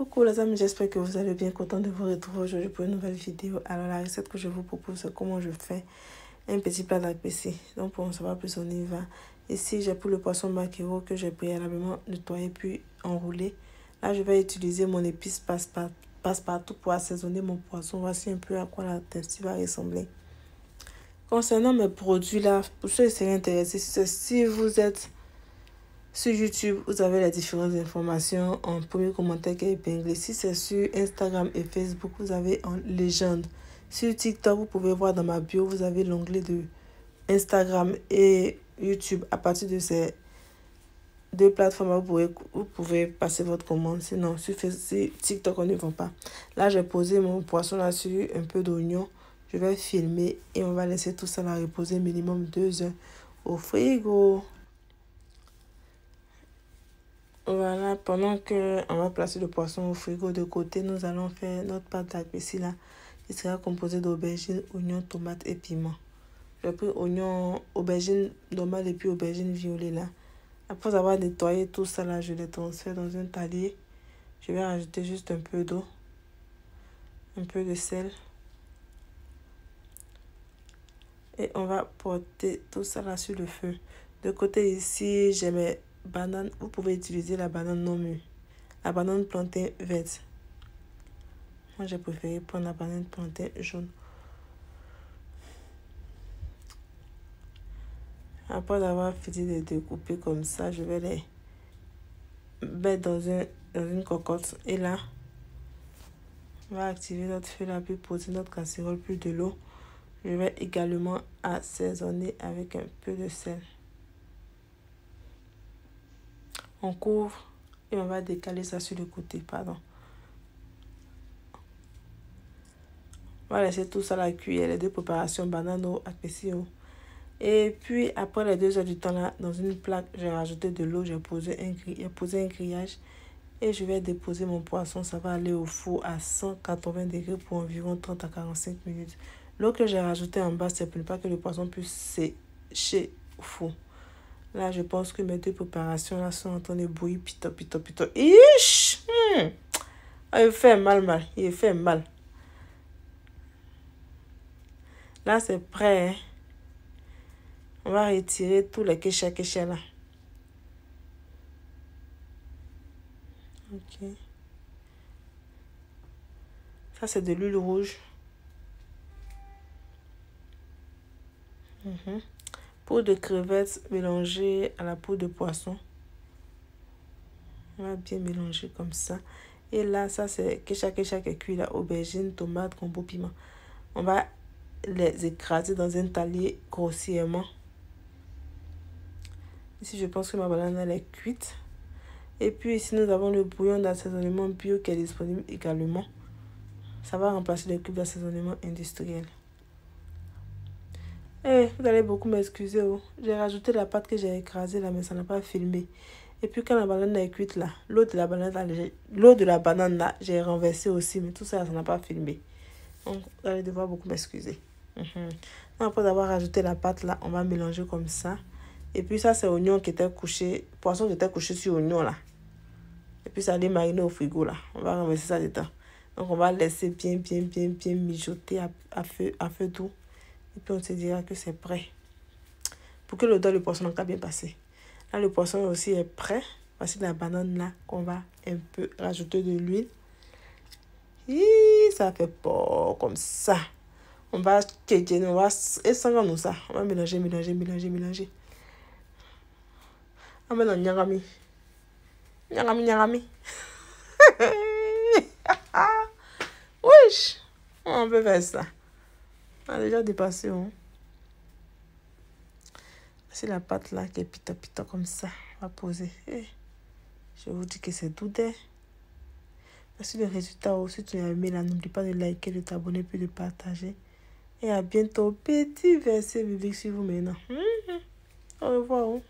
Coucou les amis, j'espère que vous allez bien, content de vous retrouver aujourd'hui pour une nouvelle vidéo. Alors la recette que je vous propose, c'est comment je fais un petit plat d'APC. Donc pour en savoir plus, on y va. Ici j'ai pris le poisson maquereau que j'ai préalablement nettoyé puis enroulé. Là je vais utiliser mon épice passe-partout pour assaisonner mon poisson. Voici un peu à quoi la texture va ressembler. Concernant mes produits là, pour ceux qui seraient intéressés, si vous êtes sur YouTube, vous avez les différentes informations en premier commentaire qui est épinglé. Si c'est sur Instagram et Facebook, vous avez en légende. Sur TikTok, vous pouvez voir dans ma bio, vous avez l'onglet de Instagram et YouTube. À partir de ces deux plateformes, vous pouvez passer votre commande. Sinon, sur TikTok, on ne vend pas. Là, j'ai posé mon poisson là sur un peu d'oignon. Je vais filmer et on va laisser tout ça là reposer minimum 2 heures au frigo. Voilà, pendant que on va placer le poisson au frigo de côté, nous allons faire notre pâte d'APC là, qui sera composée d'aubergines, oignons, tomates et piments. J'ai pris oignons, aubergines normales et puis aubergines violet là. Après avoir nettoyé tout ça là, je les transfère dans un tablier. Je vais rajouter juste un peu d'eau, un peu de sel. Et on va porter tout ça là sur le feu. De côté ici, j'ai mes bananes. Vous pouvez utiliser la banane non mûre. La banane plantain verte. Moi, j'ai préféré prendre la banane plantain jaune. Après avoir fini de découper comme ça, je vais les mettre dans une cocotte. Et là, on va activer notre feu là, puis poser notre casserole, puis de l'eau. Je vais également assaisonner avec un peu de sel. On couvre et on va décaler ça sur le côté, pardon. On va laisser tout ça à la cuillère, les deux préparations, banane au APC. Et puis après les 2 heures du temps là, dans une plaque, j'ai rajouté de l'eau, j'ai posé un grillage et je vais déposer mon poisson. Ça va aller au four à 180 degrés pour environ 30 à 45 minutes. L'eau que j'ai rajoutée en bas, c'est pour ne pas que le poisson puisse sécher au four. Là, je pense que mes deux préparations là sont en train de bouillir, pito. Ish! Il fait mal, il fait mal. Là, c'est prêt, hein? On va retirer tous les kécha là. Ok. Ça, c'est de l'huile rouge. Poudre de crevettes mélangée à la poudre de poisson. On va bien mélanger comme ça. Et là, ça, c'est kécha qui est cuit là. Aubergine, tomate, combo, piment. On va les écraser dans un tablier grossièrement. Ici, je pense que ma banane elle est cuite. Et puis ici, nous avons le bouillon d'assaisonnement bio qui est disponible également. Ça va remplacer le cube d'assaisonnement industriel. Vous allez beaucoup m'excuser. J'ai rajouté la pâte que j'ai écrasée là, mais ça n'a pas filmé. Et puis quand la banane est cuite là, l'eau de la banane là, j'ai renversé aussi, mais tout ça, ça n'a pas filmé. Donc, vous allez devoir beaucoup m'excuser. Après avoir rajouté la pâte là, on va mélanger comme ça. Et puis ça, c'est oignon qui était couché, poisson qui était couché sur oignon là. Et puis ça allait mariner au frigo là. On va renverser ça dedans. Donc on va laisser bien mijoter à feu doux. Et puis on se dira que c'est prêt. Pour que l'odeur du poisson n'a bien passé. Là, le poisson aussi est prêt. Voici la banane là qu'on va un peu rajouter de l'huile. Ça fait pas comme ça. On va kékéner, on va essayer ça. On va mélanger. On va mettre nyagami. Nyagami. Wesh. On peut faire ça. On a déjà dépassé. C'est la pâte là qui est pita comme ça. On va poser. Je vous dis que c'est tout d'air. Voici le résultat. Si tu as aimé là, n'oublie pas de liker, de t'abonner puis de partager. Et à bientôt. Petit verset biblique sur vous maintenant. Au revoir.